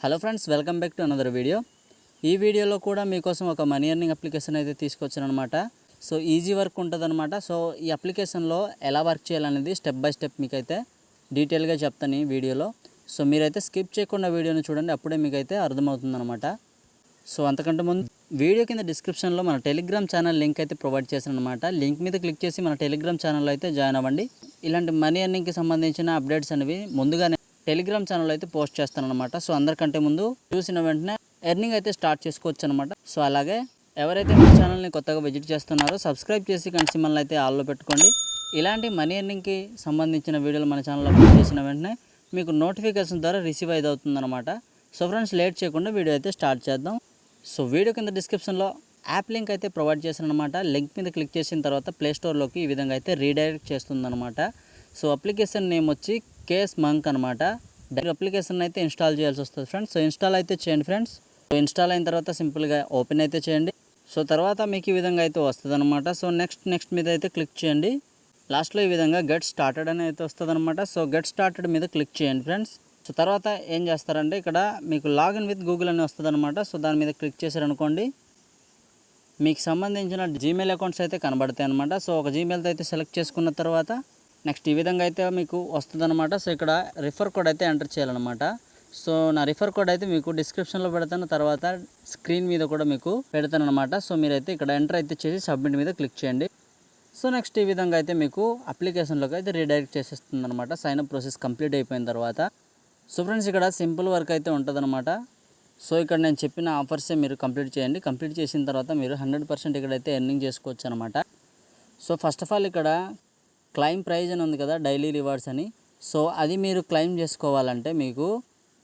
Hello friends, welcome back to another video. ఈ వీడియోలో కూడా మీకోసం ఒక మనీ ఎర్నింగ్ అప్లికేషన్ అయితే తీసుకొచ్చాను అనమాట. సో ఈజీ వర్క్ ఉంటుందన్నమాట. సో ఈ అప్లికేషన్లో ఎలా వర్క్ చేయాలనేది స్టెప్ బై స్టెప్ మీకైతే డీటెయిల్గా చెప్తాను ఈ వీడియోలో. సో మీరైతే స్కిప్ చేయకుండా వీడియోని చూడండి, అప్పుడే మీకైతే అర్థమవుతుందన్నమాట. సో అంతకంటే ముందు వీడియో కింద డిస్క్రిప్షన్లో మన టెలిగ్రామ్ ఛానల్ లింక్ అయితే ప్రొవైడ్ చేశాను అనమాట. లింక్ మీద క్లిక్ చేసి మన టెలిగ్రామ్ ఛానల్లో అయితే జాయిన్ అవ్వండి. ఇలాంటి మనీ ఎర్నింగ్కి సంబంధించిన అప్డేట్స్ అనేవి ముందుగానే టెలిగ్రామ్ ఛానల్ అయితే పోస్ట్ చేస్తాను అనమాట. సో అందరికంటే ముందు చూసిన వెంటనే ఎర్నింగ్ అయితే స్టార్ట్ చేసుకోవచ్చు అనమాట. సో అలాగే ఎవరైతే మన ఛానల్ని కొత్తగా విజిట్ చేస్తున్నారో సబ్స్క్రైబ్ చేసి సింబల్ని అయితే ఆల్లో పెట్టుకోండి. ఇలాంటి మనీ ఎర్నింగ్కి సంబంధించిన వీడియోలు మన ఛానల్లో అప్లోడ్ చేసిన వెంటనే మీకు నోటిఫికేషన్ ద్వారా రిసీవ్ అయితే అవుతుందన్నమాట. సో ఫ్రెండ్స్, లేట్ చేయకుండా వీడియో అయితే స్టార్ట్ చేద్దాం. సో వీడియో కింద డిస్క్రిప్షన్లో యాప్ లింక్ అయితే ప్రొవైడ్ చేశాను అనమాట. లింక్ మీద క్లిక్ చేసిన తర్వాత ప్లేస్టోర్లోకి ఈ విధంగా అయితే రీడైరెక్ట్ చేస్తుందన్నమాట. సో అప్లికేషన్ నేమ్ వచ్చి CashMonk అనమాట. డైరెక్ట్ అప్లికేషన్ అయితే ఇన్స్టాల్ చేయాల్సి వస్తుంది ఫ్రెండ్స్. సో ఇన్స్టాల్ అయితే చేయండి ఫ్రెండ్స్. సో ఇన్స్టాల్ అయిన తర్వాత సింపుల్గా ఓపెన్ అయితే చేయండి. సో తర్వాత మీకు ఈ విధంగా అయితే వస్తుంది అనమాట. సో నెక్స్ట్ మీద అయితే క్లిక్ చేయండి. లాస్ట్లో ఈ విధంగా గెట్ స్టార్టెడ్ అని అయితే వస్తుంది అనమాట. సో గెట్ స్టార్టెడ్ మీద క్లిక్ చేయండి ఫ్రెండ్స్. సో తర్వాత ఏం చేస్తారంటే ఇక్కడ మీకు లాగిన్ విత్ గూగుల్ అని వస్తుంది అనమాట. సో దాని మీద క్లిక్ చేశారనుకోండి, మీకు సంబంధించిన జీమెయిల్ అకౌంట్స్ అయితే కనబడతాయి అనమాట. సో ఒక జీమెయిల్తో అయితే సెలెక్ట్ చేసుకున్న తర్వాత నెక్స్ట్ ఈ విధంగా అయితే మీకు వస్తుంది అనమాట. సో ఇక్కడ రిఫర్ కోడ్ అయితే ఎంటర్ చేయాలన్నమాట. సో నా రిఫర్ కోడ్ అయితే మీకు డిస్క్రిప్షన్లో పెడతాను, తర్వాత స్క్రీన్ మీద కూడా మీకు పెడతాను అనమాట. సో మీరైతే ఇక్కడ ఎంటర్ అయితే చేసి సబ్మిట్ మీద క్లిక్ చేయండి. సో నెక్స్ట్ ఈ విధంగా అయితే మీకు అప్లికేషన్లోకి అయితే రీడైరెక్ట్ చేసేస్తుంది అనమాట. సైన్అప్ ప్రాసెస్ కంప్లీట్ అయిపోయిన తర్వాత. సో ఫ్రెండ్స్, ఇక్కడ సింపుల్ వర్క్ అయితే ఉంటుందన్నమాట. సో ఇక్కడ నేను చెప్పిన ఆఫర్సే మీరు కంప్లీట్ చేయండి. కంప్లీట్ చేసిన తర్వాత మీరు 100% ఇక్కడైతే ఎర్నింగ్ చేసుకోవచ్చు అనమాట. సో ఫస్ట్ ఆఫ్ ఆల్ ఇక్కడ క్లైమ్ ప్రైజ్ అని ఉంది కదా, డైలీ రివార్డ్స్ అని. సో అది మీరు క్లైమ్ చేసుకోవాలంటే మీకు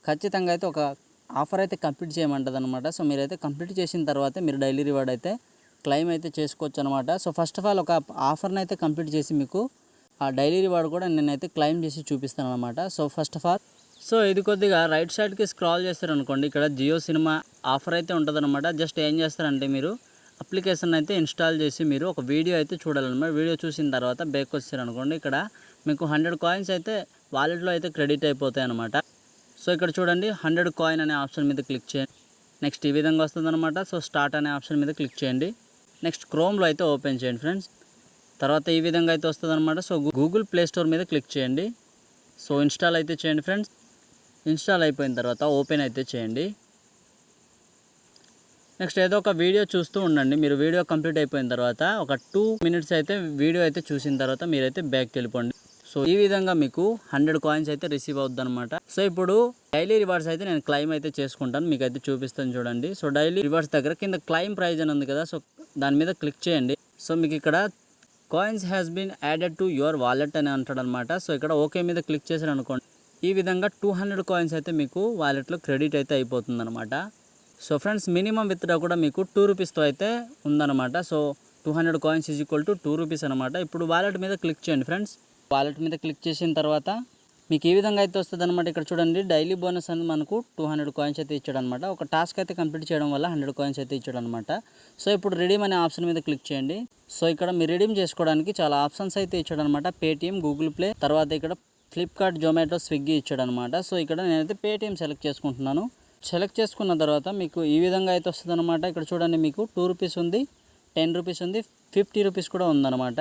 ఖచ్చితంగా అయితే ఒక ఆఫర్ అయితే కంప్లీట్ చేయమంటుంది అనమాట. సో మీరైతే కంప్లీట్ చేసిన తర్వాత మీరు డైలీ రివార్డ్ అయితే క్లైమ్ అయితే చేసుకోవచ్చు అనమాట. సో ఫస్ట్ ఆఫ్ ఆల్ ఒక ఆఫర్ని అయితే కంప్లీట్ చేసి మీకు ఆ డైలీ రివార్డ్ కూడా నేనైతే క్లైమ్ చేసి చూపిస్తాను అనమాట. So first of all so ఇది కొద్దిగా రైట్ సైడ్కి స్క్రాల్ చేస్తారనుకోండి, ఇక్కడ జియో సినిమా ఆఫర్ అయితే ఉంటుందన్నమాట. జస్ట్ ఏం చేస్తారంటే మీరు అప్లికేషన్ అయితే ఇన్స్టాల్ చేసి మీరు ఒక వీడియో అయితే చూడాలన్నమాట. వీడియో చూసిన తర్వాత బ్యాక్ వచ్చారనుకోండి, ఇక్కడ మీకు 100 కాయిన్స్ అయితే వాలెట్లో అయితే క్రెడిట్ అయిపోతాయి అనమాట. సో ఇక్కడ చూడండి 100 కాయిన్ అనే ఆప్షన్ మీద క్లిక్ చేయండి. నెక్స్ట్ ఈ విధంగా వస్తుందన్నమాట. సో స్టార్ట్ అనే ఆప్షన్ మీద క్లిక్ చేయండి. నెక్స్ట్ క్రోమ్లో అయితే ఓపెన్ చేయండి ఫ్రెండ్స్. తర్వాత ఈ విధంగా అయితే వస్తుందన్నమాట. సో గూగుల్ ప్లే స్టోర్ మీద క్లిక్ చేయండి. సో ఇన్స్టాల్ అయితే చేయండి ఫ్రెండ్స్. ఇన్స్టాల్ అయిపోయిన తర్వాత ఓపెన్ అయితే చేయండి. నెక్స్ట్ ఏదో ఒక వీడియో చూస్తూ ఉండండి. మీరు వీడియో కంప్లీట్ అయిపోయిన తర్వాత ఒక 2 minutes అయితే వీడియో అయితే చూసిన తర్వాత మీరైతే బ్యాక్కి వెళ్ళిపోండి. సో ఈ విధంగా మీకు 100 కాయిన్స్ అయితే రిసీవ్ అవుద్ది అనమాట. సో ఇప్పుడు డైలీ రివార్డ్స్ అయితే నేను క్లైమ్ అయితే చేసుకుంటాను, మీకు అయితే చూపిస్తాను చూడండి. సో డైలీ రివార్డ్స్ దగ్గర కింద క్లైమ్ ప్రైజ్ అని ఉంది కదా, సో దాని మీద క్లిక్ చేయండి. సో మీకు ఇక్కడ coins has been added to your wallet అని అంటాడు అనమాట. సో ఇక్కడ ఓకే మీద క్లిక్ చేశారు అనుకోండి, ఈ విధంగా 200 కాయిన్స్ అయితే మీకు వాలెట్లో క్రెడిట్ అయితే అయిపోతుంది అనమాట. సో ఫ్రెండ్స్, మినిమం విత్డ్రా కూడా మీకు 2 రూపీస్తో అయితే ఉందన్నమాట. So 200 coins is equal to 2 rupees అనమాట. ఇప్పుడు వాలెట్ మీద క్లిక్ చేయండి ఫ్రెండ్స్. వాలెట్ మీద క్లిక్ చేసిన తర్వాత మీకు ఈ విధంగా అయితే వస్తుంది అనమాట. ఇక్కడ చూడండి డైలీ బోనస్ అని మనకు 200 కాయిన్స్ అయితే ఇచ్చాడు అనమాట. ఒక టాస్క్ అయితే కంప్లీట్ చేయడం వల్ల 100 కాయిన్స్ అయితే ఇచ్చాడు అనమాట. సో ఇప్పుడు రిడీమ్ అనే ఆప్షన్ మీద క్లిక్ చేయండి. సో ఇక్కడ మీరు రిడీమ్ చేసుకోవడానికి చాలా ఆప్షన్స్ అయితే ఇచ్చాడు అనమాట. పేటిఎం, గూగుల్ ప్లే, తర్వాత ఇక్కడ ఫ్లిప్కార్ట్, జొమాటో, స్విగ్గీ ఇచ్చాడు అనమాట. సో ఇక్కడ నేనైతే పేటిఎం సెలెక్ట్ చేసుకుంటున్నాను. సెలెక్ట్ చేసుకున్న తర్వాత మీకు ఈ విధంగా అయితే వస్తుంది అనమాట. ఇక్కడ చూడండి మీకు 2 రూపీస్ ఉంది, 10 రూపీస్ ఉంది, 50 రూపీస్ కూడా ఉందన్నమాట.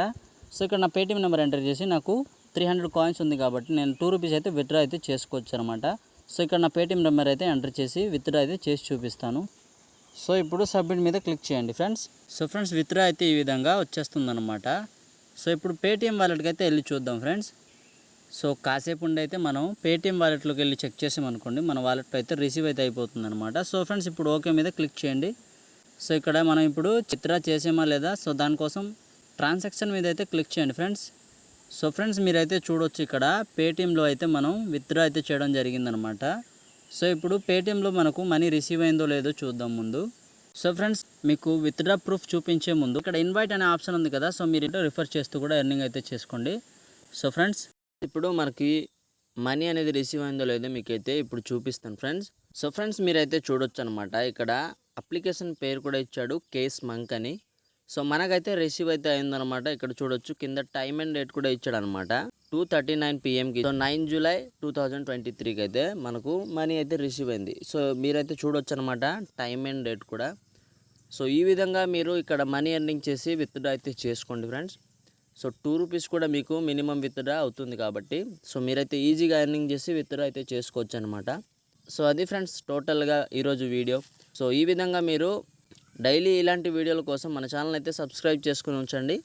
సో ఇక్కడ నా పేటిఎం నెంబర్ ఎంటర్ చేసి నాకు 300 కాయిన్స్ ఉంది కాబట్టి నేను 2 రూపీస్ అయితే విత్డ్రా అయితే చేసుకోవచ్చు అనమాట. సో ఇక్కడ నా పేటిఎం నెంబర్ అయితే ఎంటర్ చేసి విత్డ్రా అయితే చేసి చూపిస్తాను. సో ఇప్పుడు సబ్మిట్ మీద క్లిక్ చేయండి ఫ్రెండ్స్. సో ఫ్రెండ్స్, విత్డ్రా అయితే ఈ విధంగా వచ్చేస్తుంది అనమాట. సో ఇప్పుడు పేటిఎం వాలెట్కి అయితే వెళ్ళి చూద్దాం ఫ్రెండ్స్. సో కాసేపు ఉండి అయితే మనం పేటిఎం వాలెట్లోకి వెళ్ళి చెక్ చేసామనుకోండి, మన వాలెట్లో అయితే రిసీవ్ అయితే అయిపోతుంది అనమాట. సో ఫ్రెండ్స్, ఇప్పుడు ఓకే మీద క్లిక్ చేయండి. సో ఇక్కడ మనం ఇప్పుడు విత్డ్రా చేసామా లేదా, సో దానికోసం ట్రాన్సాక్షన్ మీద అయితే క్లిక్ చేయండి ఫ్రెండ్స్. సో ఫ్రెండ్స్, మీరైతే చూడొచ్చు ఇక్కడ పేటిఎంలో అయితే మనం విత్డ్రా అయితే చేయడం జరిగిందనమాట. సో ఇప్పుడు పేటిఎంలో మనకు మనీ రిసీవ్ అయిందో లేదో చూద్దాం ముందు. సో ఫ్రెండ్స్, మీకు విత్డ్రా ప్రూఫ్ చూపించే ముందు ఇక్కడ ఇన్వైట్ అనే ఆప్షన్ ఉంది కదా, సో మీరు రిఫర్ చేస్తూ కూడా ఎర్నింగ్ అయితే చేసుకోండి. సో ఫ్రెండ్స్, ఇప్పుడు మనకి మనీ అనేది రిసీవ్ అయిందో లేదో మీకైతే ఇప్పుడు చూపిస్తాను ఫ్రెండ్స్. సో ఫ్రెండ్స్, మీరైతే చూడొచ్చు అనమాట. ఇక్కడ అప్లికేషన్ పేరు కూడా ఇచ్చాడు CashMonk అని. సో మనకైతే రిసీవ్ అయితే అయిందనమాట. ఇక్కడ చూడొచ్చు కింద టైం అండ్ డేట్ కూడా ఇచ్చాడు అనమాట. 2:39 PMకి. సో 9 జూలై 2023కి అయితే మనకు మనీ అయితే రిసీవ్ అయింది. సో మీరైతే చూడొచ్చు అనమాట టైం అండ్ డేట్ కూడా. సో ఈ విధంగా మీరు ఇక్కడ మనీ ఎర్నింగ్ చేసి విత్డ్రా అయితే చేసుకోండి ఫ్రెండ్స్. సో 2 రూపీస్ కూడా మీకు మినిమం విత్డ్రా అవుతుంది కాబట్టి సో మీరైతే ఈజీగా ఎర్నింగ్ చేసి విత్డ్రా అయితే చేసుకోవచ్చు అనమాట. సో అది ఫ్రెండ్స్ టోటల్గా ఈరోజు వీడియో. సో ఈ విధంగా మీరు డైలీ ఇలాంటి వీడియోల కోసం మన ఛానల్ అయితే సబ్స్క్రైబ్ చేసుకుని ఉంచండి.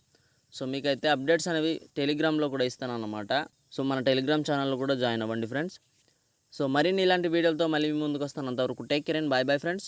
సో మీకైతే అప్డేట్స్ అనేవి టెలిగ్రామ్లో కూడా ఇస్తాను అన్నమాట. సో మన టెలిగ్రామ్ ఛానల్లో కూడా జాయిన్ అవ్వండి ఫ్రెండ్స్. సో మరిన్ని ఇలాంటి వీడియోలతో మళ్ళీ మీ ముందుకు వస్తాను. అంతవరకు take care and bye bye friends.